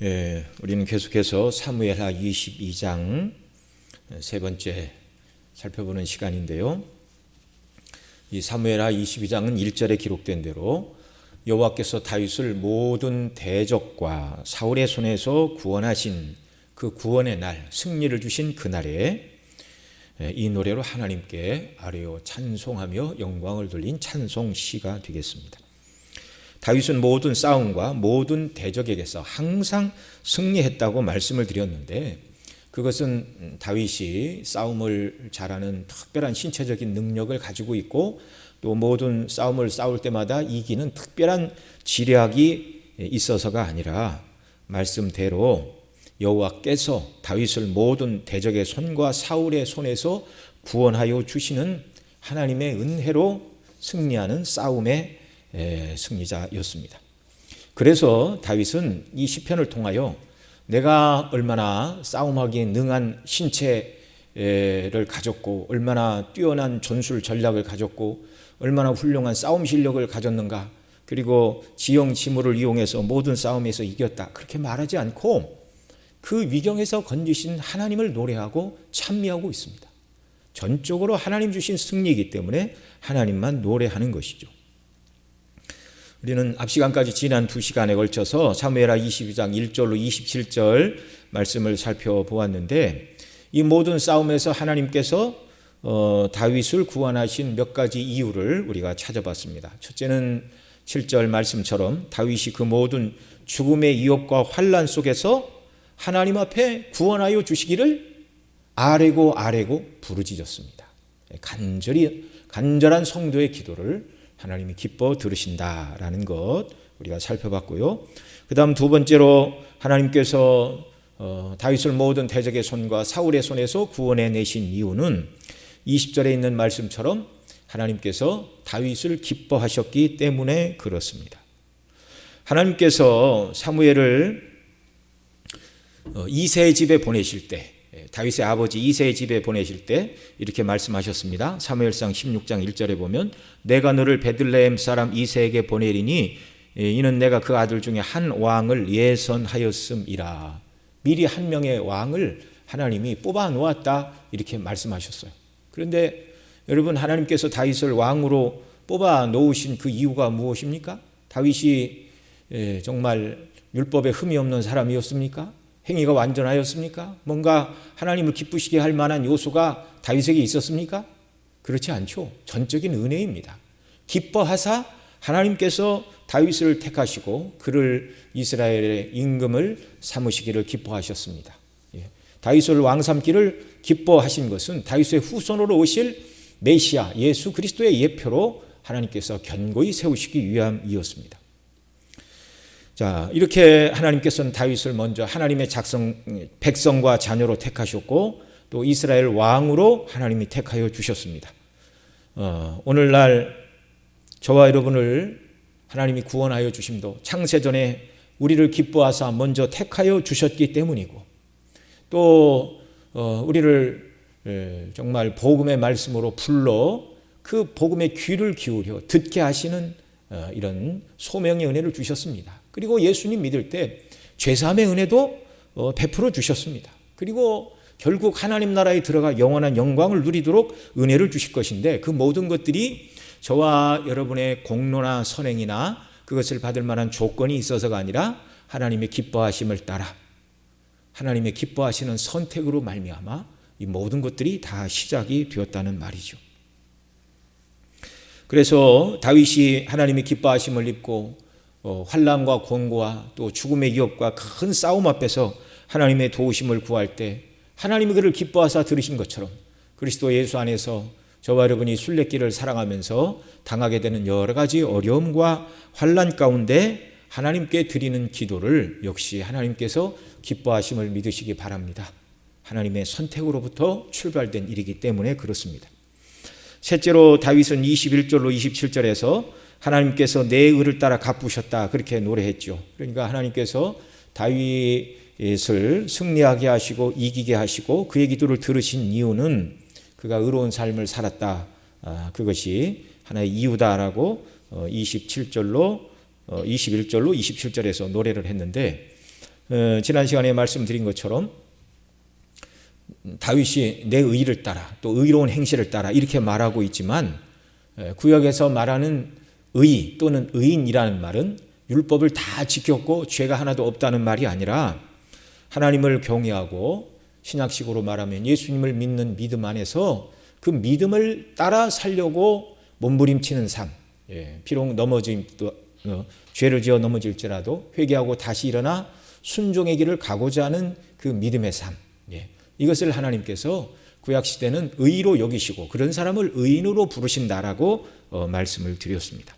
우리는 계속해서 사무엘하 22장 세 번째 살펴보는 시간인데요. 이 사무엘하 22장은 1절에 기록된 대로 여호와께서 다윗을 모든 대적과 사울의 손에서 구원하신 그 구원의 날, 승리를 주신 그날에 이 노래로 하나님께 아뢰어 찬송하며 영광을 돌린 찬송시가 되겠습니다. 다윗은 모든 싸움과 모든 대적에게서 항상 승리했다고 말씀을 드렸는데, 그것은 다윗이 싸움을 잘하는 특별한 신체적인 능력을 가지고 있고 또 모든 싸움을 싸울 때마다 이기는 특별한 지략이 있어서가 아니라 말씀대로 여호와께서 다윗을 모든 대적의 손과 사울의 손에서 구원하여 주시는 하나님의 은혜로 승리하는 싸움의 승리자였습니다. 그래서 다윗은 이 시편을 통하여 내가 얼마나 싸움하기에 능한 신체를 가졌고 얼마나 뛰어난 전술 전략을 가졌고 얼마나 훌륭한 싸움 실력을 가졌는가, 그리고 지형지물을 이용해서 모든 싸움에서 이겼다, 그렇게 말하지 않고 그 위경에서 건지신 하나님을 노래하고 찬미하고 있습니다. 전적으로 하나님 주신 승리이기 때문에 하나님만 노래하는 것이죠. 우리는 앞 시간까지 지난 2시간에 걸쳐서 사무엘하 22장 1절로 27절 말씀을 살펴보았는데, 이 모든 싸움에서 하나님께서 다윗을 구원하신 몇 가지 이유를 우리가 찾아봤습니다. 첫째는 7절 말씀처럼 다윗이 그 모든 죽음의 위협과 환난 속에서 하나님 앞에 구원하여 주시기를 아뢰고 부르짖었습니다. 간절한 성도의 기도를 하나님이 기뻐 들으신다라는 것 우리가 살펴봤고요. 그 다음 두 번째로 하나님께서 다윗을 모든 대적의 손과 사울의 손에서 구원해내신 이유는 20절에 있는 말씀처럼 하나님께서 다윗을 기뻐하셨기 때문에 그렇습니다. 하나님께서 사무엘을 이새의 집에 보내실 때, 다윗의 아버지 이새의 집에 보내실 때 이렇게 말씀하셨습니다. 사무엘상 16장 1절에 보면 내가 너를 베들레헴 사람 이새에게 보내리니 이는 내가 그 아들 중에 한 왕을 예선하였음이라. 미리 한 명의 왕을 하나님이 뽑아 놓았다, 이렇게 말씀하셨어요. 그런데 여러분, 하나님께서 다윗을 왕으로 뽑아 놓으신 그 이유가 무엇입니까? 다윗이 정말 율법에 흠이 없는 사람이었습니까? 행위가 완전하였습니까? 뭔가 하나님을 기쁘시게 할 만한 요소가 다윗에게 있었습니까? 그렇지 않죠. 전적인 은혜입니다. 기뻐하사 하나님께서 다윗을 택하시고 그를 이스라엘의 임금을 삼으시기를 기뻐하셨습니다. 다윗을 왕 삼기를 기뻐하신 것은 다윗의 후손으로 오실 메시아 예수 그리스도의 예표로 하나님께서 견고히 세우시기 위함이었습니다. 자, 이렇게 하나님께서는 다윗을 먼저 하나님의 백성과 자녀로 택하셨고 또 이스라엘 왕으로 하나님이 택하여 주셨습니다. 오늘날 저와 여러분을 하나님이 구원하여 주심도 창세전에 우리를 기뻐하사 먼저 택하여 주셨기 때문이고, 또 우리를 정말 복음의 말씀으로 불러 그 복음의 귀를 기울여 듣게 하시는 이런 소명의 은혜를 주셨습니다. 그리고 예수님 믿을 때 죄사함의 은혜도 베풀어 주셨습니다. 그리고 결국 하나님 나라에 들어가 영원한 영광을 누리도록 은혜를 주실 것인데, 그 모든 것들이 저와 여러분의 공로나 선행이나 그것을 받을 만한 조건이 있어서가 아니라 하나님의 기뻐하심을 따라 하나님의 기뻐하시는 선택으로 말미암아 이 모든 것들이 다 시작이 되었다는 말이죠. 그래서 다윗이 하나님의 기뻐하심을 입고 환난과 곤고와 또 죽음의 위협과 큰 싸움 앞에서 하나님의 도우심을 구할 때 하나님이 그를 기뻐하사 들으신 것처럼 그리스도 예수 안에서 저와 여러분이 순례길을 살아가면서 당하게 되는 여러 가지 어려움과 환난 가운데 하나님께 드리는 기도를 역시 하나님께서 기뻐하심을 믿으시기 바랍니다. 하나님의 선택으로부터 출발된 일이기 때문에 그렇습니다. 셋째로 다윗은 21절로 27절에서 하나님께서 내 의를 따라 갚으셨다, 그렇게 노래했죠. 그러니까 하나님께서 다윗을 승리하게 하시고 이기게 하시고 그의 기도를 들으신 이유는 그가 의로운 삶을 살았다, 그것이 하나의 이유다라고 21절로 27절에서 노래를 했는데, 지난 시간에 말씀드린 것처럼 다윗이 내 의를 따라 또 의로운 행실을 따라 이렇게 말하고 있지만 구약에서 말하는 의 또는 의인이라는 말은 율법을 다 지켰고 죄가 하나도 없다는 말이 아니라 하나님을 경외하고 신약식으로 말하면 예수님을 믿는 믿음 안에서 그 믿음을 따라 살려고 몸부림치는 삶, 비록 죄를 지어 넘어질지라도 회개하고 다시 일어나 순종의 길을 가고자 하는 그 믿음의 삶, 이것을 하나님께서 구약시대는 의로 여기시고 그런 사람을 의인으로 부르신다라고 말씀을 드렸습니다.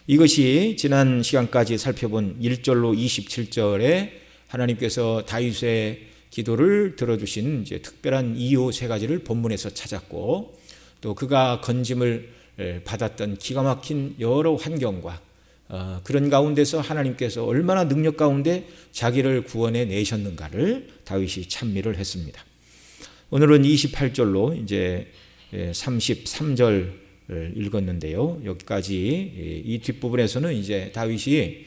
이것이 지난 시간까지 살펴본 1절로 27절에 하나님께서 다윗의 기도를 들어주신 이제 특별한 이유 세 가지를 본문에서 찾았고, 또 그가 건짐을 받았던 기가 막힌 여러 환경과 그런 가운데서 하나님께서 얼마나 능력 가운데 자기를 구원해 내셨는가를 다윗이 찬미를 했습니다. 오늘은 28절로 이제 33절 읽었는데요. 여기까지 이 뒷부분에서는 이제 다윗이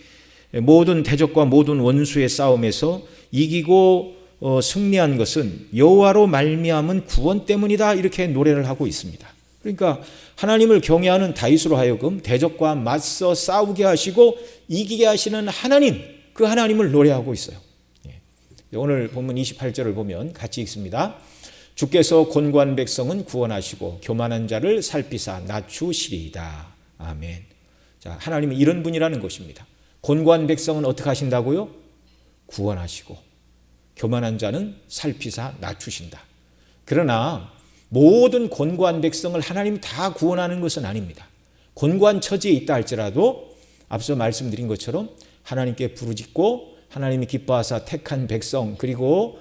모든 대적과 모든 원수의 싸움에서 이기고 승리한 것은 여호와로 말미암은 구원 때문이다, 이렇게 노래를 하고 있습니다. 그러니까 하나님을 경외하는 다윗으로 하여금 대적과 맞서 싸우게 하시고 이기게 하시는 하나님, 그 하나님을 노래하고 있어요. 오늘 본문 28절을 보면 같이 읽습니다. 주께서 곤고한 백성은 구원하시고 교만한 자를 살피사 낮추시리이다. 아멘. 자, 하나님은 이런 분이라는 것입니다. 곤고한 백성은 어떻게 하신다고요? 구원하시고 교만한 자는 살피사 낮추신다. 그러나 모든 곤고한 백성을 하나님이 다 구원하는 것은 아닙니다. 곤고한 처지에 있다 할지라도 앞서 말씀드린 것처럼 하나님께 부르짖고 하나님이 기뻐하사 택한 백성, 그리고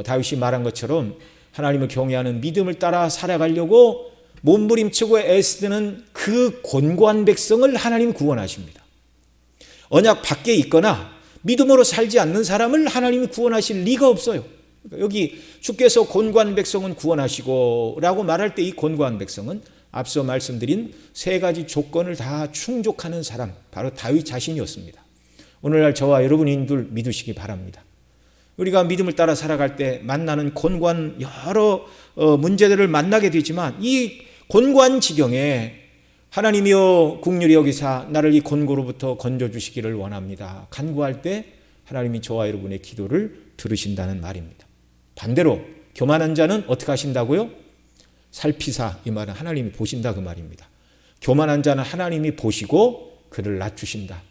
다윗이 말한 것처럼 하나님을 경외하는 믿음을 따라 살아가려고 몸부림치고 애쓰는 그 곤고한 백성을 하나님 구원하십니다. 언약 밖에 있거나 믿음으로 살지 않는 사람을 하나님이 구원하실 리가 없어요. 여기 주께서 곤고한 백성은 구원하시고 라고 말할 때 이 곤고한 백성은 앞서 말씀드린 세 가지 조건을 다 충족하는 사람, 바로 다윗 자신이었습니다. 오늘날 저와 여러분인들 믿으시기 바랍니다. 우리가 믿음을 따라 살아갈 때 만나는 곤고한 여러 문제들을 만나게 되지만 이 곤고한 지경에 하나님이여 긍휼히 여기사 나를 이 곤고로부터 건져주시기를 원합니다, 간구할 때 하나님이 저와 여러분의 기도를 들으신다는 말입니다. 반대로 교만한 자는 어떻게 하신다고요? 살피사, 이 말은 하나님이 보신다 그 말입니다. 교만한 자는 하나님이 보시고 그를 낮추신다.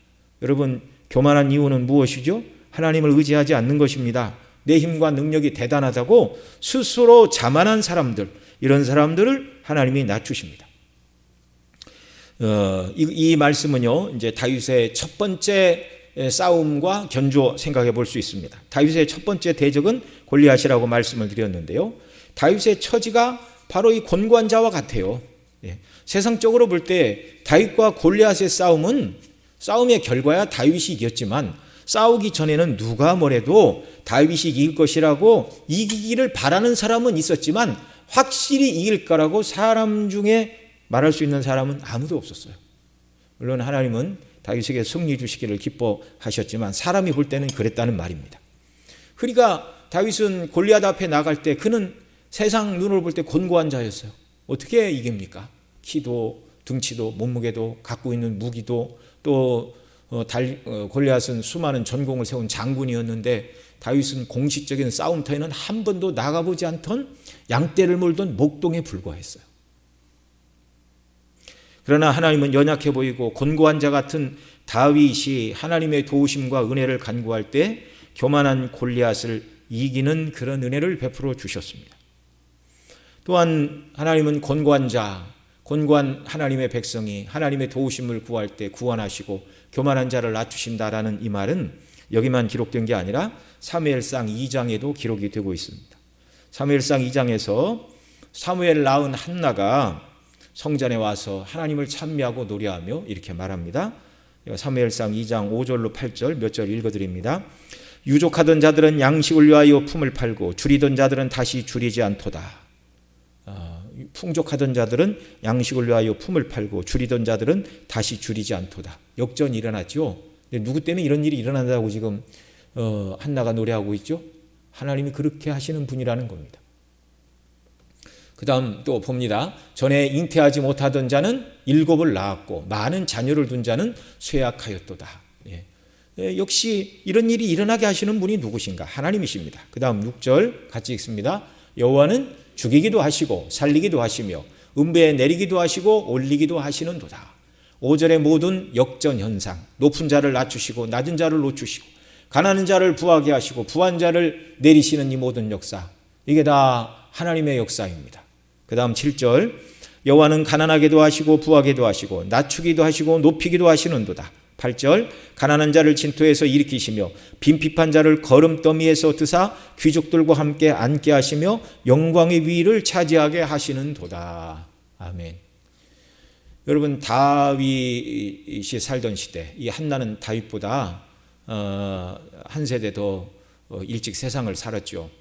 여러분, 교만한 이유는 무엇이죠? 하나님을 의지하지 않는 것입니다. 내 힘과 능력이 대단하다고 스스로 자만한 사람들, 이런 사람들을 하나님이 낮추십니다. 이 말씀은요, 이제 다윗의 첫 번째 싸움과 견주어 생각해 볼 수 있습니다. 다윗의 첫 번째 대적은 골리앗이라고 말씀을 드렸는데요. 다윗의 처지가 바로 이 곤고한 자와 같아요. 세상적으로 볼 때 다윗과 골리앗의 싸움의 결과야 다윗이 이겼지만 싸우기 전에는 누가 뭐래도 다윗이 이길 것이라고 이기기를 바라는 사람은 있었지만 확실히 이길 거라고 사람 중에 말할 수 있는 사람은 아무도 없었어요. 물론 하나님은 다윗에게 승리 주시기를 기뻐하셨지만 사람이 볼 때는 그랬다는 말입니다. 그러니까 다윗은 골리앗 앞에 나갈 때 그는 세상 눈으로 볼 때 곤고한 자였어요. 어떻게 이깁니까? 키도 등치도 몸무게도 갖고 있는 무기도 또 골리앗은 수많은 전공을 세운 장군이었는데 다윗은 공식적인 싸움터에는 한 번도 나가보지 않던 양떼를 몰던 목동에 불과했어요. 그러나 하나님은 연약해 보이고 곤고한 자 같은 다윗이 하나님의 도우심과 은혜를 간구할 때 교만한 골리앗을 이기는 그런 은혜를 베풀어 주셨습니다. 또한 하나님은 곤고한 하나님의 백성이 하나님의 도우심을 구할 때 구원하시고 교만한 자를 낮추신다라는 이 말은 여기만 기록된 게 아니라 사무엘상 2장에도 기록이 되고 있습니다. 사무엘상 2장에서 사무엘 낳은 한나가 성전에 와서 하나님을 찬미하고 노래하며 이렇게 말합니다. 사무엘상 2장 5절로 8절 몇 절 읽어드립니다. 유족하던 자들은 양식을 위하여 품을 팔고 줄이던 자들은 다시 줄이지 않도다. 풍족하던 자들은 양식을 위하여 품을 팔고 줄이던 자들은 다시 줄이지 않도다. 역전이 일어났죠. 누구 때문에 이런 일이 일어난다고 지금 한나가 노래하고 있죠. 하나님이 그렇게 하시는 분이라는 겁니다. 그 다음 또 봅니다. 전에 잉태하지 못하던 자는 7을 낳았고 많은 자녀를 둔 자는 쇠약하였도다. 역시 이런 일이 일어나게 하시는 분이 누구신가? 하나님이십니다. 그 다음 6절 같이 읽습니다. 여호와는 죽이기도 하시고 살리기도 하시며 음배에 내리기도 하시고 올리기도 하시는도다. 5절의 모든 역전 현상, 높은 자를 낮추시고 낮은 자를 높추시고 가난한 자를 부하게 하시고 부한 자를 내리시는 이 모든 역사, 이게 다 하나님의 역사입니다. 그 다음 7절, 여호와는 가난하게도 하시고 부하게도 하시고 낮추기도 하시고 높이기도 하시는도다. 8절, 가난한 자를 진토에서 일으키시며 빈핍한 자를 거름더미에서 드사 귀족들과 함께 앉게 하시며 영광의 위를 차지하게 하시는도다. 아멘. 여러분, 다윗이 살던 시대, 이 한나는 다윗보다 한 세대 더 일찍 세상을 살았죠.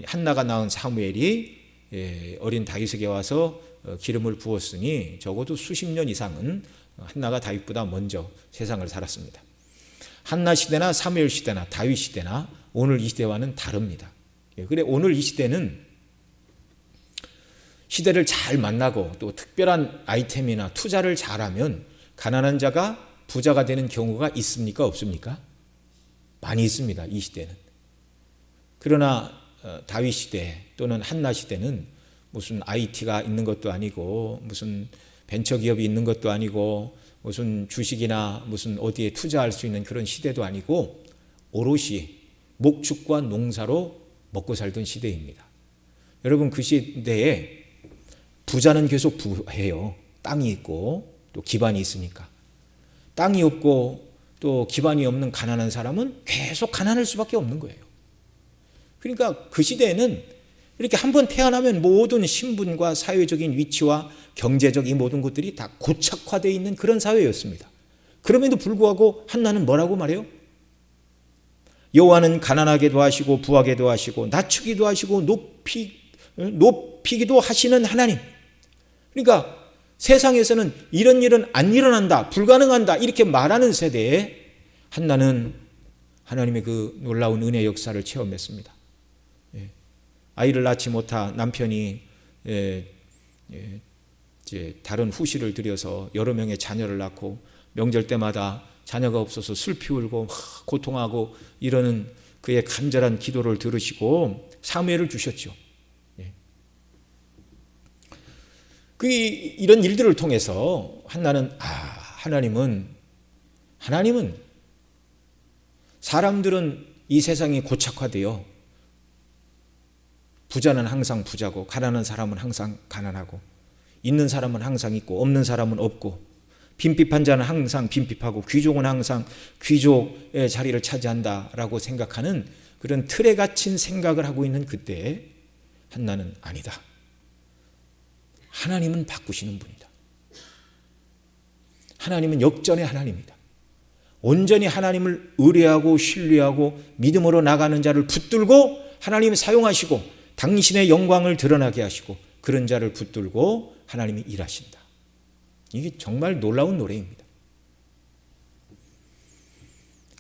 한나가 낳은 사무엘이 어린 다윗에게 와서 기름을 부었으니 적어도 수십 년 이상은 한나가 다윗보다 먼저 세상을 살았습니다. 한나 시대나 사무엘 시대나 다윗 시대나 오늘 이 시대와는 다릅니다. 그래, 오늘 이 시대는 시대를 잘 만나고 또 특별한 아이템이나 투자를 잘하면 가난한 자가 부자가 되는 경우가 있습니까? 없습니까? 많이 있습니다. 이 시대는. 그러나 다윗 시대 또는 한나 시대는 무슨 IT가 있는 것도 아니고 무슨 벤처기업이 있는 것도 아니고 무슨 주식이나 무슨 어디에 투자할 수 있는 그런 시대도 아니고 오롯이 목축과 농사로 먹고 살던 시대입니다. 여러분, 그 시대에 부자는 계속 부해요. 땅이 있고 또 기반이 있으니까. 땅이 없고 또 기반이 없는 가난한 사람은 계속 가난할 수밖에 없는 거예요. 그러니까 그 시대에는 이렇게 한번 태어나면 모든 신분과 사회적인 위치와 경제적 이 모든 것들이 다 고착화되어 있는 그런 사회였습니다. 그럼에도 불구하고 한나는 뭐라고 말해요? 여호와는 가난하게도 하시고 부하게도 하시고 낮추기도 하시고 높이기도 하시는 하나님. 그러니까 세상에서는 이런 일은 안 일어난다, 불가능한다 이렇게 말하는 세대에 한나는 하나님의 그 놀라운 은혜 역사를 체험했습니다. 아이를 낳지 못한 남편이 이제 다른 후시를 들여서 여러 명의 자녀를 낳고 명절 때마다 자녀가 없어서 슬피 울고 고통하고 이러는 그의 간절한 기도를 들으시고 사무엘을 주셨죠. 이런 일들을 통해서 한나는 하나님은 사람들은 이 세상이 고착화되어 부자는 항상 부자고 가난한 사람은 항상 가난하고 있는 사람은 항상 있고 없는 사람은 없고 빈핍한 자는 항상 빈핍하고 귀족은 항상 귀족의 자리를 차지한다라고 생각하는 그런 틀에 갇힌 생각을 하고 있는 그때에 한나는 아니다. 하나님은 바꾸시는 분이다. 하나님은 역전의 하나님이다. 온전히 하나님을 의뢰하고 신뢰하고 믿음으로 나가는 자를 붙들고 하나님이 사용하시고 당신의 영광을 드러나게 하시고 그런 자를 붙들고 하나님이 일하신다. 이게 정말 놀라운 노래입니다.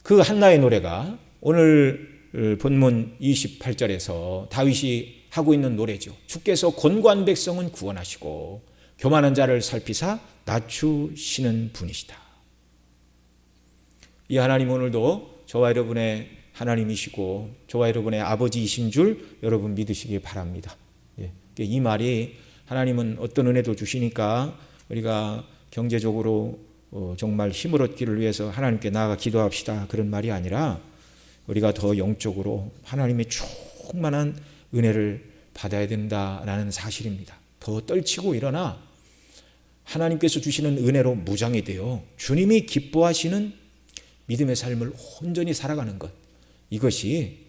그 한나의 노래가 오늘 본문 28절에서 다윗이 하고 있는 노래죠. 주께서 곤고한 백성은 구원하시고 교만한 자를 살피사 낮추시는 분이시다. 이 하나님 오늘도 저와 여러분의 하나님이시고 저와 여러분의 아버지이신 줄 여러분 믿으시기 바랍니다. 이 말이 하나님은 어떤 은혜도 주시니까 우리가 경제적으로 정말 힘을 얻기를 위해서 하나님께 나아가 기도합시다 그런 말이 아니라 우리가 더 영적으로 하나님의 충만한 은혜를 받아야 된다라는 사실입니다. 더 떨치고 일어나 하나님께서 주시는 은혜로 무장이 되어 주님이 기뻐하시는 믿음의 삶을 온전히 살아가는 것, 이것이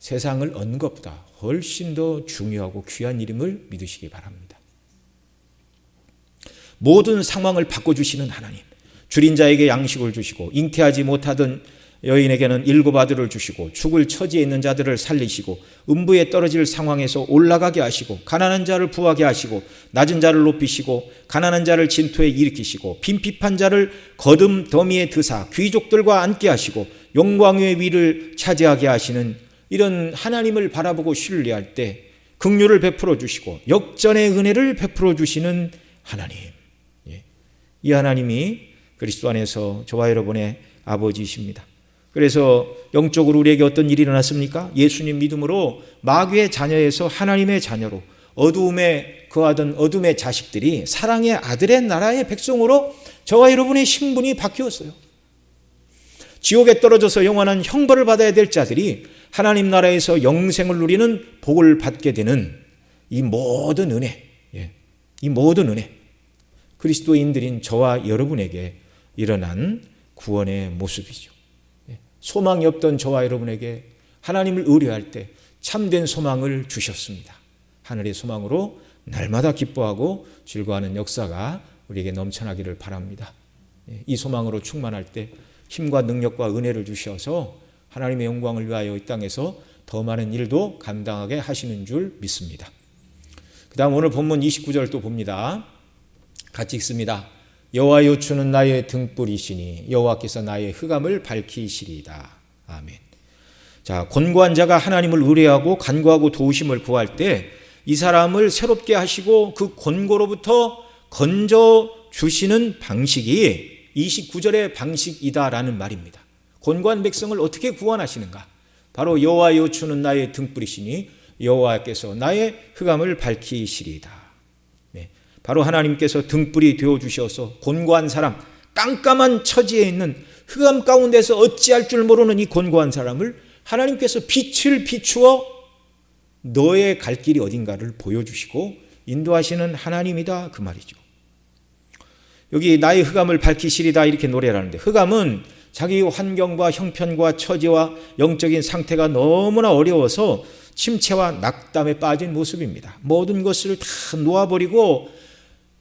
세상을 얻는 것보다 훨씬 더 중요하고 귀한 일임을 믿으시기 바랍니다. 모든 상황을 바꿔주시는 하나님, 줄인 자에게 양식을 주시고 잉태하지 못하던 여인에게는 7 아들을 주시고 죽을 처지에 있는 자들을 살리시고 음부에 떨어질 상황에서 올라가게 하시고 가난한 자를 부하게 하시고 낮은 자를 높이시고 가난한 자를 진토에 일으키시고 빈핍한 자를 거듭 더미에 드사 귀족들과 앉게 하시고 영광의 위를 차지하게 하시는 이런 하나님을 바라보고 신뢰할 때 긍휼을 베풀어 주시고 역전의 은혜를 베풀어 주시는 하나님, 이 하나님이 그리스도 안에서 저와 여러분의 아버지이십니다. 그래서 영적으로 우리에게 어떤 일이 일어났습니까? 예수님 믿음으로 마귀의 자녀에서 하나님의 자녀로 어두움에 거하던 어둠의 자식들이 사랑의 아들의 나라의 백성으로 저와 여러분의 신분이 바뀌었어요. 지옥에 떨어져서 영원한 형벌을 받아야 될 자들이 하나님 나라에서 영생을 누리는 복을 받게 되는 이 모든 은혜, 이 모든 은혜, 그리스도인들인 저와 여러분에게 일어난 구원의 모습이죠. 소망이 없던 저와 여러분에게 하나님을 의뢰할 때 참된 소망을 주셨습니다. 하늘의 소망으로 날마다 기뻐하고 즐거워하는 역사가 우리에게 넘쳐나기를 바랍니다. 이 소망으로 충만할 때 힘과 능력과 은혜를 주셔서 하나님의 영광을 위하여 이 땅에서 더 많은 일도 감당하게 하시는 줄 믿습니다. 그 다음 오늘 본문 29절 또 봅니다. 같이 읽습니다. 여호와여 주는 나의 등불이시니 여호와께서 나의 흑암을 밝히시리이다. 아멘. 자, 권고한 자가 하나님을 의뢰하고 간구하고 도우심을 구할 때 이 사람을 새롭게 하시고 그 권고로부터 건져 주시는 방식이 29절의 방식이다라는 말입니다. 권고한 백성을 어떻게 구원하시는가? 바로 여호와여 주는 나의 등불이시니 여호와께서 나의 흑암을 밝히시리이다. 바로 하나님께서 등불이 되어주셔서 곤고한 사람, 깜깜한 처지에 있는 흑암 가운데서 어찌할 줄 모르는 이 곤고한 사람을 하나님께서 빛을 비추어 너의 갈 길이 어딘가를 보여주시고 인도하시는 하나님이다, 그 말이죠. 여기 나의 흑암을 밝히시리다 이렇게 노래를 하는데, 흑암은 자기 환경과 형편과 처지와 영적인 상태가 너무나 어려워서 침체와 낙담에 빠진 모습입니다. 모든 것을 다 놓아버리고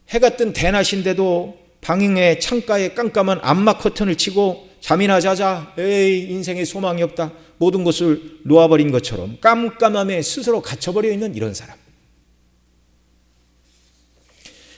해가 뜬 대낮인데도 방의 창가에 깜깜한 암막 커튼을 치고 잠이나 자자, 에이 인생에 소망이 없다, 모든 것을 놓아버린 것처럼 깜깜함에 스스로 갇혀버려 있는 이런 사람,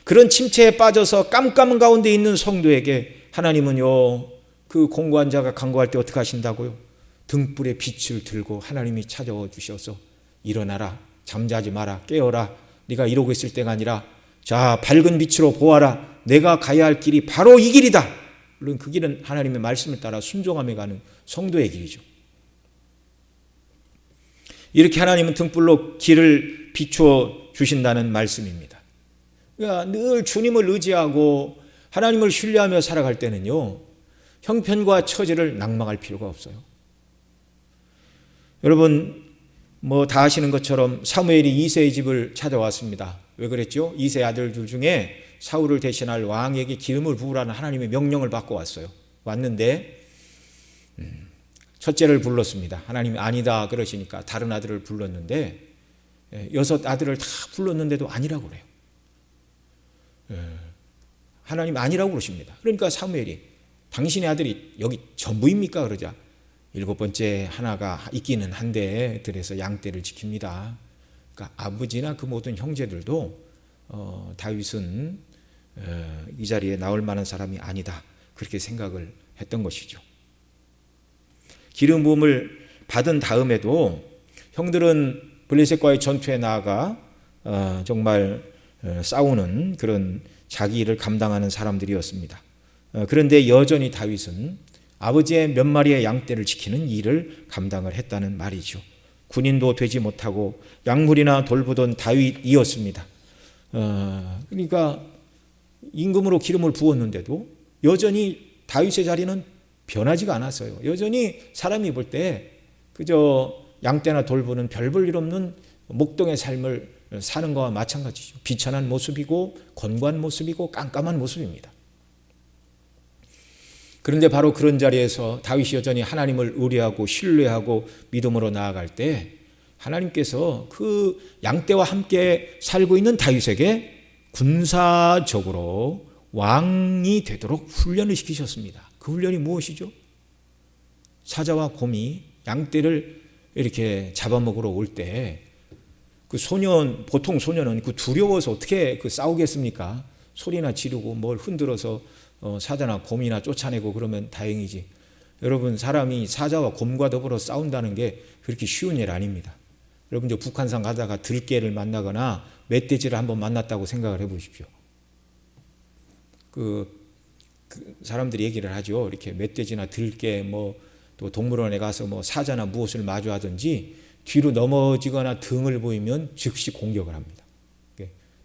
그런 침체에 빠져서 깜깜한 가운데 있는 성도에게 하나님은요, 그 공고한 자가 간구할 때 어떻게 하신다고요? 등불의 빛을 들고 하나님이 찾아와 주셔서 일어나라, 잠자지 마라, 깨어라, 네가 이러고 있을 때가 아니라 자, 밝은 빛으로 보아라, 내가 가야 할 길이 바로 이 길이다. 물론 그 길은 하나님의 말씀을 따라 순종하며 가는 성도의 길이죠. 이렇게 하나님은 등불로 길을 비추어 주신다는 말씀입니다. 그러니까 늘 주님을 의지하고 하나님을 신뢰하며 살아갈 때는요, 형편과 처지를 낭망할 필요가 없어요. 여러분 뭐 다 아시는 것처럼 사무엘이 이새의 집을 찾아왔습니다. 왜 그랬죠? 이새 아들들 중에 사울을 대신할 왕에게 기름을 부으라는 하나님의 명령을 받고 왔어요. 왔는데 첫째를 불렀습니다. 하나님이 아니다 그러시니까 다른 아들을 불렀는데 6 아들을 다 불렀는데도 아니라고 그래요. 하나님 아니라고 그러십니다. 그러니까 사무엘이 당신의 아들이 여기 전부입니까? 그러자 7번째 하나가 있기는 한데 들에서 양떼를 지킵니다. 그러니까 아버지나 그 모든 형제들도 다윗은 이 자리에 나올 만한 사람이 아니다, 그렇게 생각을 했던 것이죠. 기름 부음을 받은 다음에도 형들은 블레셋과의 전투에 나아가 정말 싸우는 그런 자기 일을 감당하는 사람들이었습니다. 그런데 여전히 다윗은 아버지의 몇 마리의 양떼를 지키는 일을 감당을 했다는 말이죠. 군인도 되지 못하고 약물이나 돌보던 다윗이었습니다. 그러니까 임금으로 기름을 부었는데도 여전히 다윗의 자리는 변하지가 않았어요. 여전히 사람이 볼 때 그저 양떼나 돌보는 별 볼 일 없는 목동의 삶을 사는 것과 마찬가지죠. 비천한 모습이고 곤고한 모습이고 깜깜한 모습입니다. 그런데 바로 그런 자리에서 다윗이 여전히 하나님을 의뢰하고 신뢰하고 믿음으로 나아갈 때 하나님께서 그 양떼와 함께 살고 있는 다윗에게 군사적으로 왕이 되도록 훈련을 시키셨습니다. 그 훈련이 무엇이죠? 사자와 곰이 양떼를 이렇게 잡아먹으러 올 때 그 소년, 보통 소년은 그 두려워서 어떻게 그 싸우겠습니까? 소리나 지르고 뭘 흔들어서 사자나 곰이나 쫓아내고 그러면 다행이지. 여러분, 사람이 사자와 곰과 더불어 싸운다는 게 그렇게 쉬운 일 아닙니다. 여러분, 저 북한산 가다가 들개를 만나거나 멧돼지를 한번 만났다고 생각을 해보십시오. 그 사람들이 얘기를 하죠. 이렇게 멧돼지나 들개 또 동물원에 가서 사자나 무엇을 마주하든지 뒤로 넘어지거나 등을 보이면 즉시 공격을 합니다.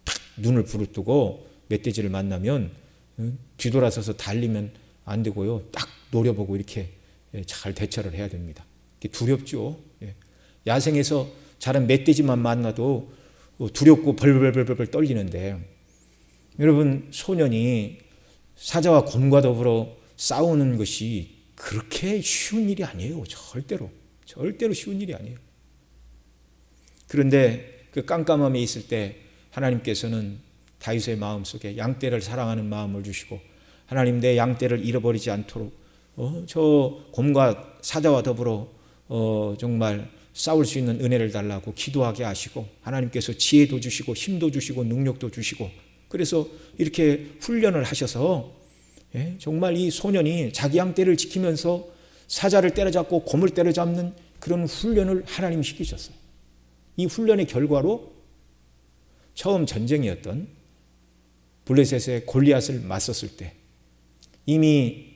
탁 눈을 부릅뜨고 멧돼지를 만나면 뒤돌아서서 달리면 안 되고요. 딱 노려보고 이렇게 잘 대처를 해야 됩니다. 두렵죠. 야생에서 자란 멧돼지만 만나도 두렵고 벌벌벌벌 떨리는데, 여러분, 소년이 사자와 곰과 더불어 싸우는 것이 그렇게 쉬운 일이 아니에요. 절대로 쉬운 일이 아니에요. 그런데 그 깜깜함에 있을 때 하나님께서는 다윗의 마음속에 양떼를 사랑하는 마음을 주시고, 하나님, 내 양떼를 잃어버리지 않도록 저 곰과 사자와 더불어 정말 싸울 수 있는 은혜를 달라고 기도하게 하시고, 하나님께서 지혜도 주시고 힘도 주시고 능력도 주시고, 그래서 이렇게 훈련을 하셔서 정말 이 소년이 자기 양떼를 지키면서 사자를 때려잡고 곰을 때려잡는 그런 훈련을 하나님이 시키셨어요. 이 훈련의 결과로 처음 전쟁이었던 블레셋의 골리앗을 맞섰을 때 이미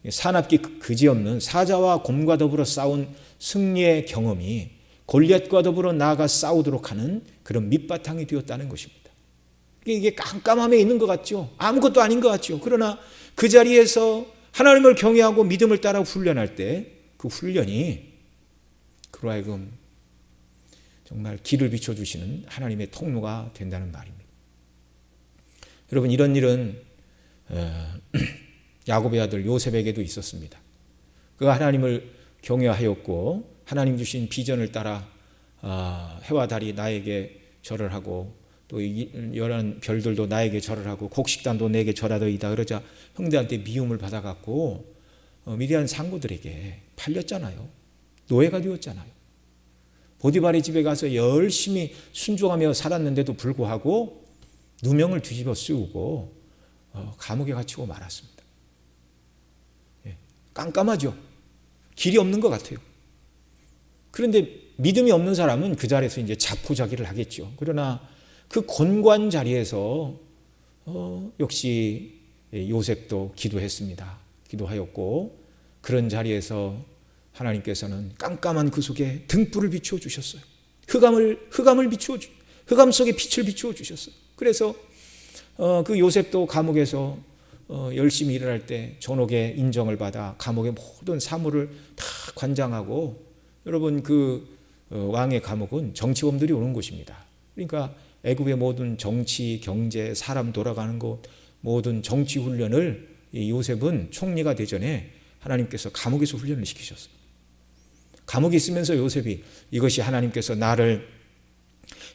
사납기 그지없는 사자와 곰과 더불어 싸운 승리의 경험이 골리앗과 더불어 나아가 싸우도록 하는 그런 밑바탕이 되었다는 것입니다. 이게 깜깜함에 있는 것 같죠. 아무것도 아닌 것 같죠. 그러나 그 자리에서 하나님을 경외하고 믿음을 따라 훈련할 때 그 훈련이 그로 하여금 정말 길을 비춰주시는 하나님의 통로가 된다는 말입니다. 여러분, 이런 일은 야곱의 아들 요셉에게도 있었습니다. 그가 하나님을 경외하였고 하나님 주신 비전을 따라 해와 달이 나에게 절을 하고 또 여러 별들도 나에게 절을 하고 곡식단도 내게 절하더이다 그러자 형제한테 미움을 받아갖고 미디안 상고들에게 팔렸잖아요. 노예가 되었잖아요. 보디발의 집에 가서 열심히 순종하며 살았는데도 불구하고 누명을 뒤집어 쓰고 감옥에 갇히고 말았습니다. 깜깜하죠. 길이 없는 것 같아요. 그런데 믿음이 없는 사람은 그 자리에서 이제 자포자기를 하겠죠. 그러나 그 곤고한 자리에서 역시 요셉도 기도했습니다. 기도하였고 그런 자리에서 하나님께서는 깜깜한 그 속에 등불을 비추어 주셨어요. 흑암 속에 빛을 비추어 주셨어요. 그래서 그 요셉도 감옥에서 열심히 일을 할 때 전옥의 인정을 받아 감옥의 모든 사물을 다 관장하고, 여러분, 그 왕의 감옥은 정치범들이 오는 곳입니다. 그러니까 애굽의 모든 정치, 경제, 사람 돌아가는 곳, 모든 정치 훈련을 이 요셉은 총리가 되전에 하나님께서 감옥에서 훈련을 시키셨어요. 감옥에 있으면서 요셉이 이것이 하나님께서 나를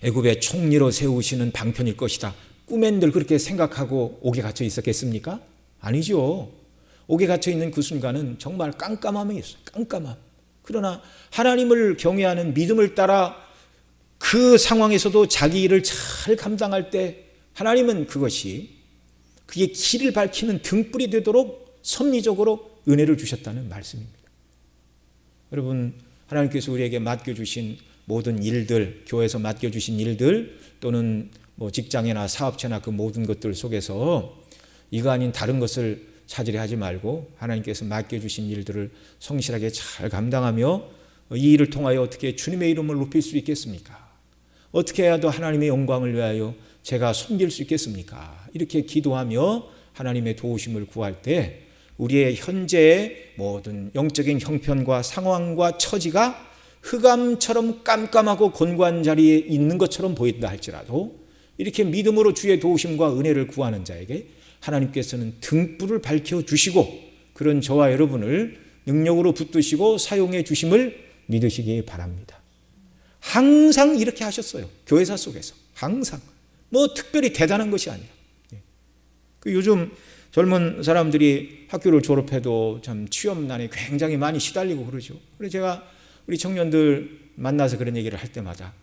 애굽의 총리로 세우시는 방편일 것이다, 꿈엔들 그렇게 생각하고 옥에 갇혀 있었겠습니까? 아니죠. 옥에 갇혀 있는 그 순간은 정말 깜깜함에 있어요. 깜깜함. 그러나 하나님을 경외하는 믿음을 따라 그 상황에서도 자기 일을 잘 감당할 때 하나님은 그게 길을 밝히는 등불이 되도록 섭리적으로 은혜를 주셨다는 말씀입니다. 여러분, 하나님께서 우리에게 맡겨주신 모든 일들, 교회에서 맡겨주신 일들 또는 직장이나 사업체나 그 모든 것들 속에서 이거 아닌 다른 것을 찾으려 하지 말고 하나님께서 맡겨주신 일들을 성실하게 잘 감당하며 이 일을 통하여 어떻게 주님의 이름을 높일 수 있겠습니까? 어떻게 해야 더 하나님의 영광을 위하여 제가 섬길 수 있겠습니까? 이렇게 기도하며 하나님의 도우심을 구할 때 우리의 현재의 모든 영적인 형편과 상황과 처지가 흑암처럼 깜깜하고 곤고한 자리에 있는 것처럼 보인다 할지라도 이렇게 믿음으로 주의 도우심과 은혜를 구하는 자에게 하나님께서는 등불을 밝혀주시고 그런 저와 여러분을 능력으로 붙드시고 사용해 주심을 믿으시기 바랍니다. 항상 이렇게 하셨어요. 교회사 속에서 항상 특별히 대단한 것이 아니라. 요즘 젊은 사람들이 학교를 졸업해도 참 취업난에 굉장히 많이 시달리고 그러죠. 그래서 제가 우리 청년들 만나서 그런 얘기를 할 때마다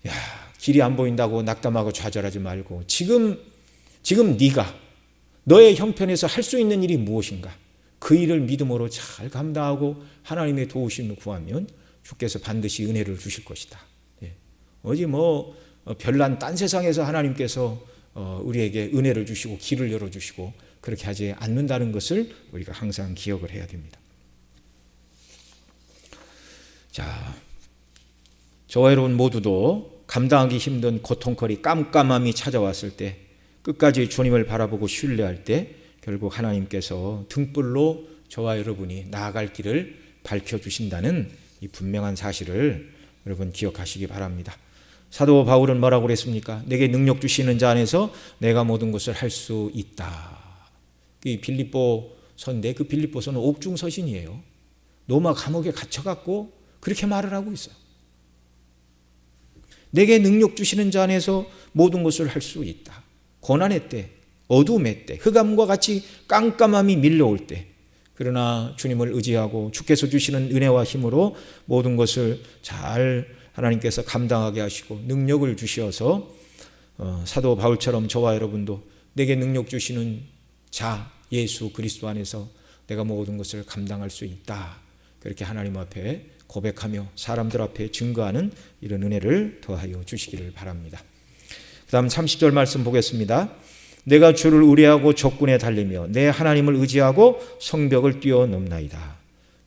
야, 길이 안 보인다고 낙담하고 좌절하지 말고 지금 네가 너의 형편에서 할 수 있는 일이 무엇인가? 그 일을 믿음으로 잘 감당하고 하나님의 도우심을 구하면 주께서 반드시 은혜를 주실 것이다. 어디 별난 딴 세상에서 하나님께서 우리에게 은혜를 주시고 길을 열어주시고 그렇게 하지 않는다는 것을 우리가 항상 기억을 해야 됩니다. 자, 저와 여러분 모두도 감당하기 힘든 고통거리 깜깜함이 찾아왔을 때 끝까지 주님을 바라보고 신뢰할 때 결국 하나님께서 등불로 저와 여러분이 나아갈 길을 밝혀주신다는 이 분명한 사실을 여러분 기억하시기 바랍니다. 사도 바울은 뭐라고 그랬습니까? 내게 능력 주시는 자 안에서 내가 모든 것을 할 수 있다. 이 빌립보서인데 그 빌립보서는 옥중서신이에요. 로마 감옥에 갇혀갖고 그렇게 말을 하고 있어요. 내게 능력 주시는 자 안에서 모든 것을 할 수 있다. 고난의 때, 어둠의 때, 흑암과 같이 깜깜함이 밀려올 때 그러나 주님을 의지하고 주께서 주시는 은혜와 힘으로 모든 것을 잘 하나님께서 감당하게 하시고 능력을 주셔서 사도 바울처럼 저와 여러분도 내게 능력 주시는 자 예수 그리스도 안에서 내가 모든 것을 감당할 수 있다. 그렇게 하나님 앞에 고백하며 사람들 앞에 증거하는 이런 은혜를 더하여 주시기를 바랍니다. 그 다음 30절 말씀 보겠습니다. 내가 주를 의뢰하고 적군에 달리며 내 하나님을 의지하고 성벽을 뛰어넘나이다.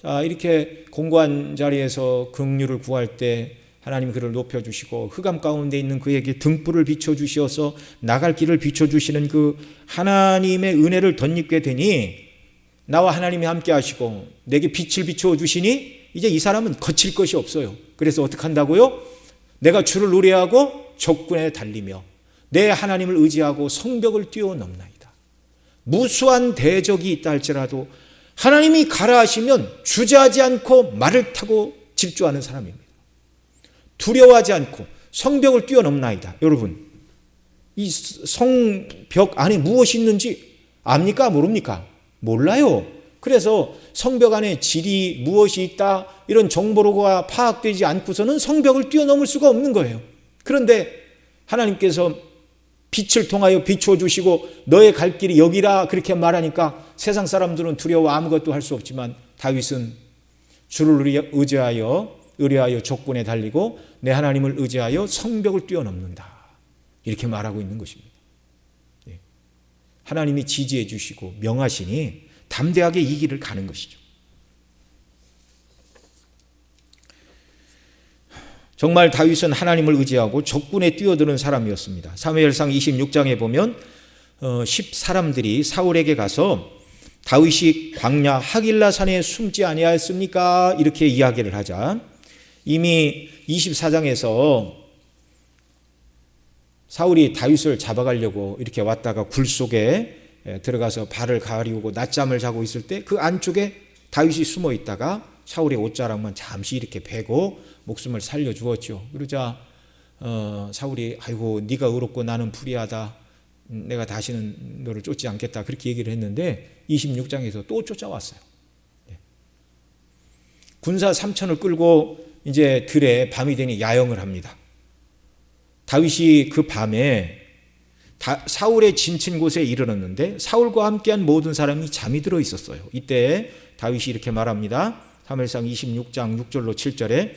자, 이렇게 공고한 자리에서 긍휼을 구할 때 하나님 그를 높여주시고 흑암 가운데 있는 그에게 등불을 비춰주시어서 나갈 길을 비춰주시는 그 하나님의 은혜를 덧입게 되니 나와 하나님이 함께 하시고 내게 빛을 비춰주시니 이제 이 사람은 거칠 것이 없어요. 그래서 어떻게 한다고요? 내가 주를 의뢰하고 적군에 달리며 내 하나님을 의지하고 성벽을 뛰어넘나이다. 무수한 대적이 있다 할지라도 하나님이 가라 하시면 주저하지 않고 말을 타고 질주하는 사람입니다. 두려워하지 않고 성벽을 뛰어넘나이다. 여러분, 이 성벽 안에 무엇이 있는지 압니까? 모릅니까? 몰라요. 그래서 성벽 안에 질이 무엇이 있다 이런 정보로가 파악되지 않고서는 성벽을 뛰어넘을 수가 없는 거예요. 그런데 하나님께서 빛을 통하여 비춰주시고 너의 갈 길이 여기라 그렇게 말하니까 세상 사람들은 두려워 아무것도 할 수 없지만 다윗은 주를 의뢰하여 적군에 달리고 내 하나님을 의지하여 성벽을 뛰어넘는다. 이렇게 말하고 있는 것입니다. 하나님이 지지해 주시고 명하시니 담대하게 이 길을 가는 것이죠. 정말 다윗은 하나님을 의지하고 적군에 뛰어드는 사람이었습니다. 사무엘상 26장에 보면 10사람들이 사울에게 가서 다윗이 광야 하길라 산에 숨지 아니하였습니까? 이렇게 이야기를 하자 이미 24장에서 사울이 다윗을 잡아가려고 이렇게 왔다가 굴 속에 들어가서 발을 가리우고 낮잠을 자고 있을 때 그 안쪽에 다윗이 숨어 있다가 사울의 옷자락만 잠시 이렇게 베고 목숨을 살려주었죠. 그러자 사울이 아이고 네가 의롭고 나는 불의하다. 내가 다시는 너를 쫓지 않겠다. 그렇게 얘기를 했는데 26장에서 또 쫓아왔어요. 군사 3천을 끌고 이제 들에 밤이 되니 야영을 합니다. 다윗이 그 밤에 사울의 진친 곳에 이르렀는데 사울과 함께한 모든 사람이 잠이 들어 있었어요. 이때 다윗이 이렇게 말합니다. 사무엘상 26장 6절로 7절에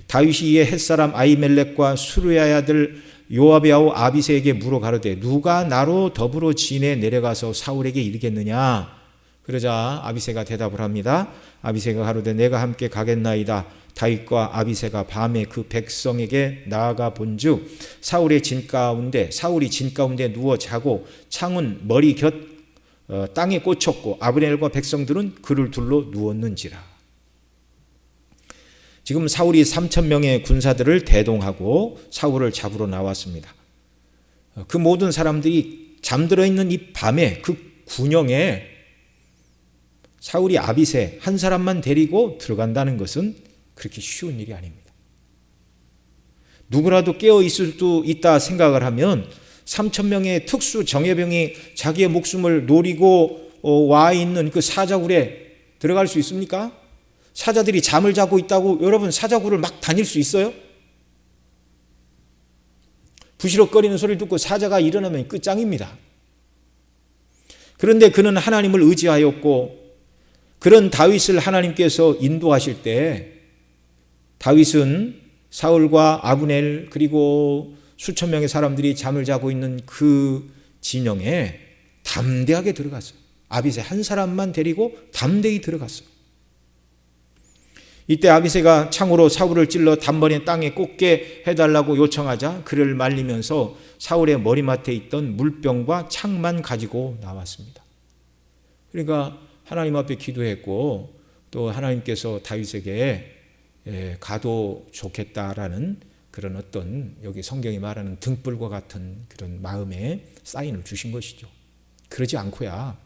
다윗이 이에 햇사람 아히멜렉과 수르야의 아들 요압의 아우 아비새에게 물어 가로되 누가 나로 더불어 진에 내려가서 사울에게 이르겠느냐. 그러자 아비새가 대답을 합니다. 아비새가 가로되 내가 함께 가겠나이다. 다윗과 아비새가 밤에 그 백성에게 나아가 본즉 사울이 진 가운데 누워 자고 창은 머리 곁 땅에 꽂혔고 아브넬과 백성들은 그를 둘러 누웠는지라. 지금 사울이 3,000명의 군사들을 대동하고 사울을 잡으러 나왔습니다. 그 모든 사람들이 잠들어 있는 이 밤에 그 군영에 사울이 아비새 한 사람만 데리고 들어간다는 것은 그렇게 쉬운 일이 아닙니다. 누구라도 깨어 있을 수 있다 생각을 하면 3,000명의 특수 정예병이 자기의 목숨을 노리고 와 있는 그 사자굴에 들어갈 수 있습니까? 사자들이 잠을 자고 있다고 여러분 사자굴을 막 다닐 수 있어요? 부시럭거리는 소리를 듣고 사자가 일어나면 끝장입니다. 그런데 그는 하나님을 의지하였고 그런 다윗을 하나님께서 인도하실 때 다윗은 사울과 아브넬 그리고 수천 명의 사람들이 잠을 자고 있는 그 진영에 담대하게 들어갔어요. 아비새 한 사람만 데리고 담대히 들어갔어요. 이때 아비새가 창으로 사울을 찔러 단번에 땅에 꽂게 해달라고 요청하자 그를 말리면서 사울의 머리맡에 있던 물병과 창만 가지고 나왔습니다. 그러니까 하나님 앞에 기도했고 또 하나님께서 다윗에게 가도 좋겠다라는 그런 어떤 여기 성경이 말하는 등불과 같은 그런 마음의 사인을 주신 것이죠. 그러지 않고야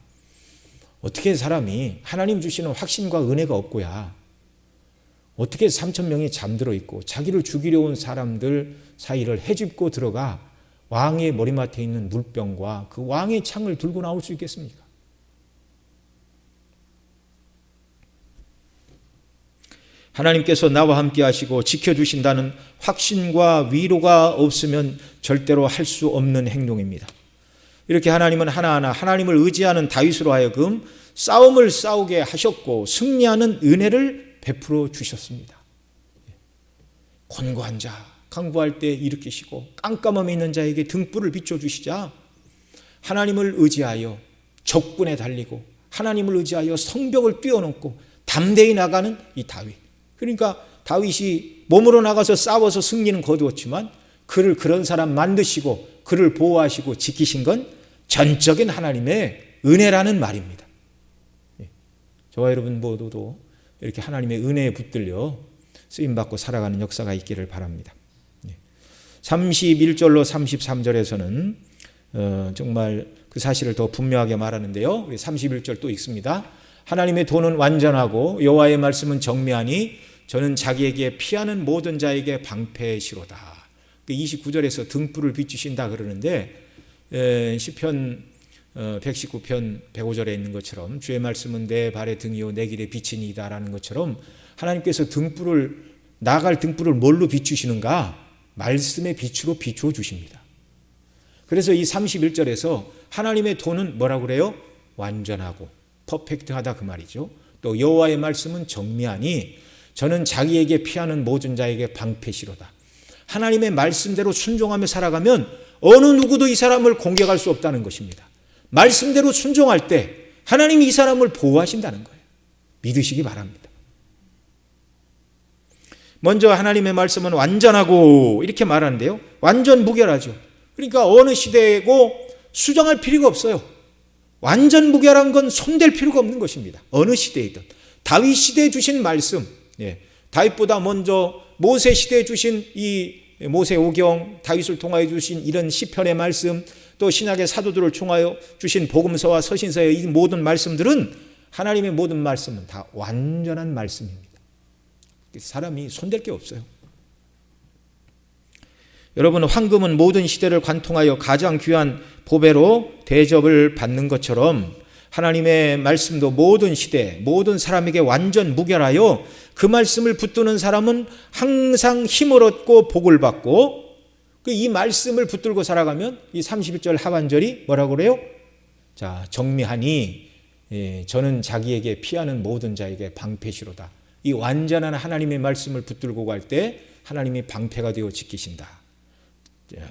어떻게 사람이 하나님 주시는 확신과 은혜가 없고야 어떻게 3,000명이 잠들어 있고 자기를 죽이려 온 사람들 사이를 헤집고 들어가 왕의 머리맡에 있는 물병과 그 왕의 창을 들고 나올 수 있겠습니까? 하나님께서 나와 함께 하시고 지켜주신다는 확신과 위로가 없으면 절대로 할 수 없는 행동입니다. 이렇게 하나님은 하나하나 하나님을 의지하는 다윗으로 하여금 싸움을 싸우게 하셨고 승리하는 은혜를 베풀어 주셨습니다. 곤고한 자, 강구할 때 일으키시고 깜깜함에 있는 자에게 등불을 비춰주시자 하나님을 의지하여 적군에 달리고 하나님을 의지하여 성벽을 뛰어넘고 담대히 나가는 이 다윗. 그러니까 다윗이 몸으로 나가서 싸워서 승리는 거두었지만 그를 그런 사람 만드시고 그를 보호하시고 지키신 건 전적인 하나님의 은혜라는 말입니다. 저와 여러분 모두도 이렇게 하나님의 은혜에 붙들려 쓰임받고 살아가는 역사가 있기를 바랍니다. 31절로 33절에서는 정말 그 사실을 더 분명하게 말하는데요. 우리 31절 또 읽습니다. 하나님의 도는 완전하고 여호와의 말씀은 정미하니 저는 자기에게 피하는 모든 자에게 방패시로다. 29절에서 등불을 비추신다 그러는데 시편 119편 105절에 있는 것처럼 주의 말씀은 내 발의 등이요 내 길의 빛이니이다 라는 것처럼 하나님께서 나갈 등불을 뭘로 비추시는가? 말씀의 빛으로 비추어 주십니다. 그래서 이 31절에서 하나님의 도는 뭐라고 그래요? 완전하고 퍼펙트하다 그 말이죠. 또 여호와의 말씀은 정미하니 저는 자기에게 피하는 모든 자에게 방패시로다. 하나님의 말씀대로 순종하며 살아가면 어느 누구도 이 사람을 공격할 수 없다는 것입니다. 말씀대로 순종할 때 하나님이 이 사람을 보호하신다는 거예요. 믿으시기 바랍니다. 먼저 하나님의 말씀은 완전하고 이렇게 말하는데요. 완전 무결하죠. 그러니까 어느 시대고 수정할 필요가 없어요. 완전 무결한 건 손댈 필요가 없는 것입니다. 어느 시대이든. 다윗 시대에 주신 말씀, 다윗보다 먼저 모세 시대에 주신 이 모세오경, 다윗을 통하여 주신 이런 시편의 말씀, 또 신약의 사도들을 통하여 주신 복음서와 서신서의 이 모든 말씀들은 하나님의 모든 말씀은 다 완전한 말씀입니다. 사람이 손댈 게 없어요. 여러분, 황금은 모든 시대를 관통하여 가장 귀한 보배로 대접을 받는 것처럼 하나님의 말씀도 모든 시대, 모든 사람에게 완전 무결하여 그 말씀을 붙드는 사람은 항상 힘을 얻고 복을 받고 이 말씀을 붙들고 살아가면 이 31절 하반절이 뭐라고 그래요? 자, 정미하니 저는 자기에게 피하는 모든 자에게 방패시로다. 이 완전한 하나님의 말씀을 붙들고 갈 때 하나님이 방패가 되어 지키신다.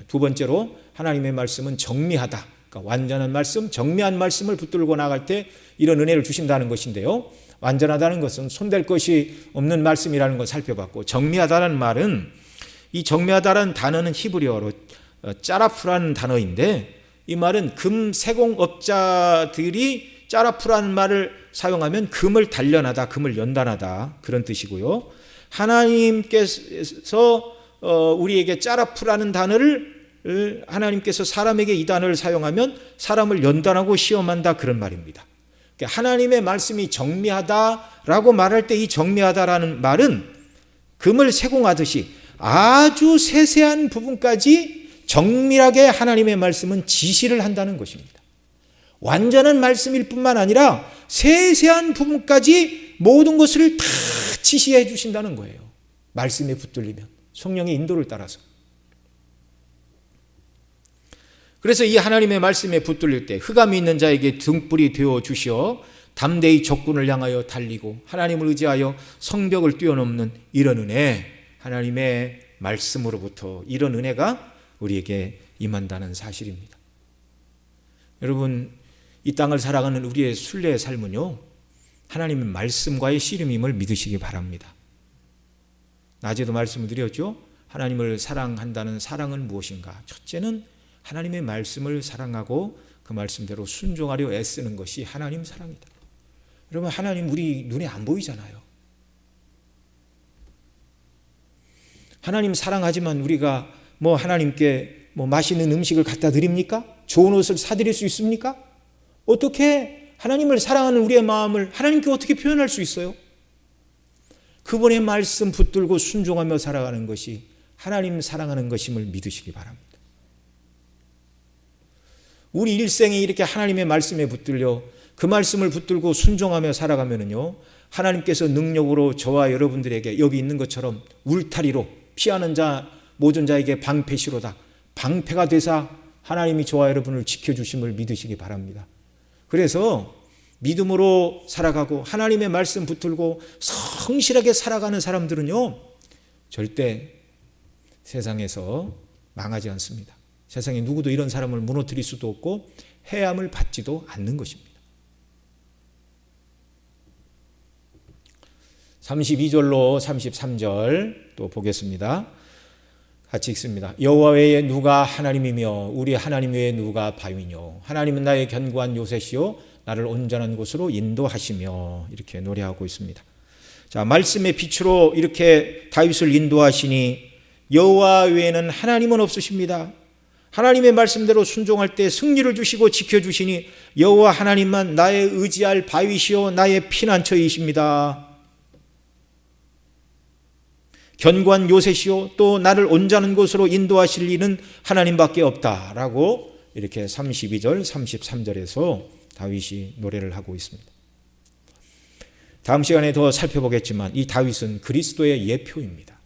두 번째로 하나님의 말씀은 정미하다. 그러니까 완전한 말씀, 정미한 말씀을 붙들고 나갈 때 이런 은혜를 주신다는 것인데요. 완전하다는 것은 손댈 것이 없는 말씀이라는 걸 살펴봤고, 정미하다는 말은, 이 정미하다라는 단어는 히브리어로 짜라프라는 단어인데, 이 말은 금 세공업자들이 짜라프라는 말을 사용하면 금을 단련하다, 금을 연단하다 그런 뜻이고요. 하나님께서 우리에게 짜라프라는 단어를 하나님께서 사람에게 이 단어를 사용하면 사람을 연단하고 시험한다 그런 말입니다. 하나님의 말씀이 정미하다라고 말할 때 이 정미하다라는 말은 금을 세공하듯이 아주 세세한 부분까지 정밀하게 하나님의 말씀은 지시를 한다는 것입니다. 완전한 말씀일 뿐만 아니라 세세한 부분까지 모든 것을 다 지시해 주신다는 거예요. 말씀에 붙들리면, 성령의 인도를 따라서. 그래서 이 하나님의 말씀에 붙들릴 때 흑암이 있는 자에게 등불이 되어 주시어 담대히 적군을 향하여 달리고 하나님을 의지하여 성벽을 뛰어넘는 이런 은혜, 하나님의 말씀으로부터 이런 은혜가 우리에게 임한다는 사실입니다. 여러분, 이 땅을 살아가는 우리의 순례의 삶은요, 하나님의 말씀과의 씨름임을 믿으시기 바랍니다. 낮에도 말씀을 드렸죠. 하나님을 사랑한다는 사랑은 무엇인가? 첫째는 하나님의 말씀을 사랑하고 그 말씀대로 순종하려 애쓰는 것이 하나님 사랑이다. 여러분, 하나님 우리 눈에 안 보이잖아요. 하나님 사랑하지만 우리가 하나님께 맛있는 음식을 갖다 드립니까? 좋은 옷을 사드릴 수 있습니까? 어떻게 하나님을 사랑하는 우리의 마음을 하나님께 어떻게 표현할 수 있어요? 그분의 말씀 붙들고 순종하며 살아가는 것이 하나님 사랑하는 것임을 믿으시기 바랍니다. 우리 일생에 이렇게 하나님의 말씀에 붙들려 그 말씀을 붙들고 순종하며 살아가면요, 하나님께서 능력으로 저와 여러분들에게 여기 있는 것처럼 울타리로 피하는 자 모든 자에게 방패시로다, 방패가 되사 하나님이 저와 여러분을 지켜주심을 믿으시기 바랍니다. 그래서 믿음으로 살아가고 하나님의 말씀 붙들고 성실하게 살아가는 사람들은요, 절대 세상에서 망하지 않습니다. 세상에 누구도 이런 사람을 무너뜨릴 수도 없고 해함을 받지도 않는 것입니다. 32절로 33절 또 보겠습니다. 같이 읽습니다. 여호와 외에 누가 하나님이며 우리 하나님 외에 누가 바위뇨. 하나님은 나의 견고한 요새시요 나를 온전한 곳으로 인도하시며, 이렇게 노래하고 있습니다. 자, 말씀의 빛으로 이렇게 다윗을 인도하시니 여호와 외에는 하나님은 없으십니다. 하나님의 말씀대로 순종할 때 승리를 주시고 지켜주시니 여호와 하나님만 나의 의지할 바위시요 나의 피난처이십니다. 견고한 요새시요 또 나를 온전한 곳으로 인도하실 이는 하나님밖에 없다라고 이렇게 32절 33절에서 다윗이 노래를 하고 있습니다. 다음 시간에 더 살펴보겠지만 이 다윗은 그리스도의 예표입니다.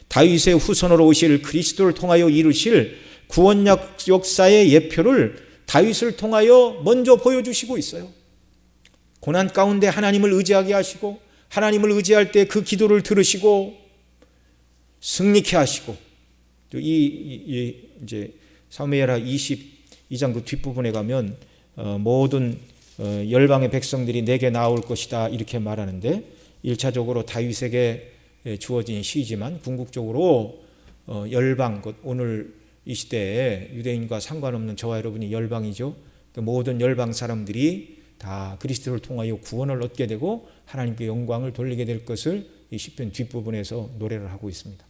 다윗의 후손으로 오실 그리스도를 통하여 이루실 구원 역사의 예표를 다윗을 통하여 먼저 보여주시고 있어요. 고난 가운데 하나님을 의지하게 하시고 하나님을 의지할 때 그 기도를 들으시고 승리케 하시고, 또 이제 사무엘하 22장 그 뒷부분에 가면 모든 열방의 백성들이 내게 나올 것이다 이렇게 말하는데, 1차적으로 다윗에게 주어진 시지만 궁극적으로 열방, 오늘 이 시대에 유대인과 상관없는 저와 여러분이 열방이죠. 모든 열방 사람들이 다 그리스도를 통하여 구원을 얻게 되고 하나님께 영광을 돌리게 될 것을 이 시편 뒷부분에서 노래를 하고 있습니다.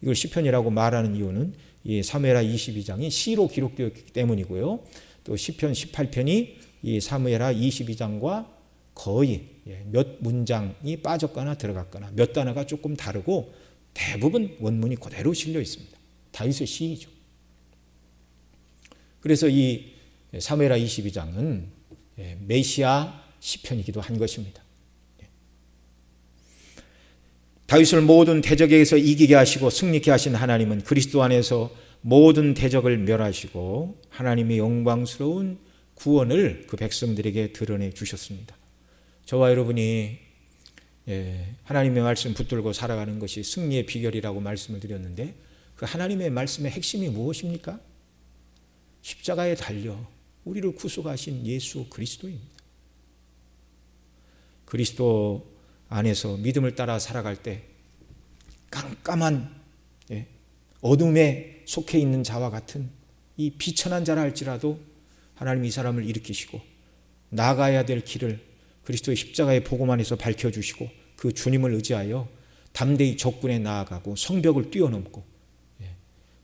이걸 시편이라고 말하는 이유는 이 사무엘하 22장이 시로 기록되었기 때문이고요. 또 시편 18편이 이 사무엘하 22장과 거의 몇 문장이 빠졌거나 들어갔거나 몇 단어가 조금 다르고 대부분 원문이 그대로 실려 있습니다. 다윗의 시이죠. 그래서 이 사무엘하 22장은 메시아 시편이기도 한 것입니다. 다윗을 모든 대적에게서 이기게 하시고 승리케 하신 하나님은 그리스도 안에서 모든 대적을 멸하시고 하나님의 영광스러운 구원을 그 백성들에게 드러내 주셨습니다. 저와 여러분이 하나님의 말씀 붙들고 살아가는 것이 승리의 비결이라고 말씀을 드렸는데, 그 하나님의 말씀의 핵심이 무엇입니까? 십자가에 달려 우리를 구속하신 예수 그리스도입니다. 그리스도 안에서 믿음을 따라 살아갈 때 깜깜한 어둠에 속해 있는 자와 같은 이 비천한 자라 할지라도 하나님이 이 사람을 일으키시고 나가야 될 길을 그리스도의 십자가의 복음 안에서 밝혀주시고 그 주님을 의지하여 담대히 적군에 나아가고 성벽을 뛰어넘고,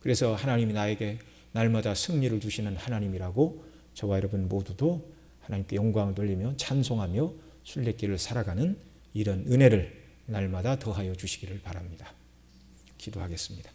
그래서 하나님이 나에게 날마다 승리를 주시는 하나님이라고 저와 여러분 모두도 하나님께 영광을 돌리며 찬송하며 순례길을 살아가는 이런 은혜를 날마다 더하여 주시기를 바랍니다. 기도하겠습니다.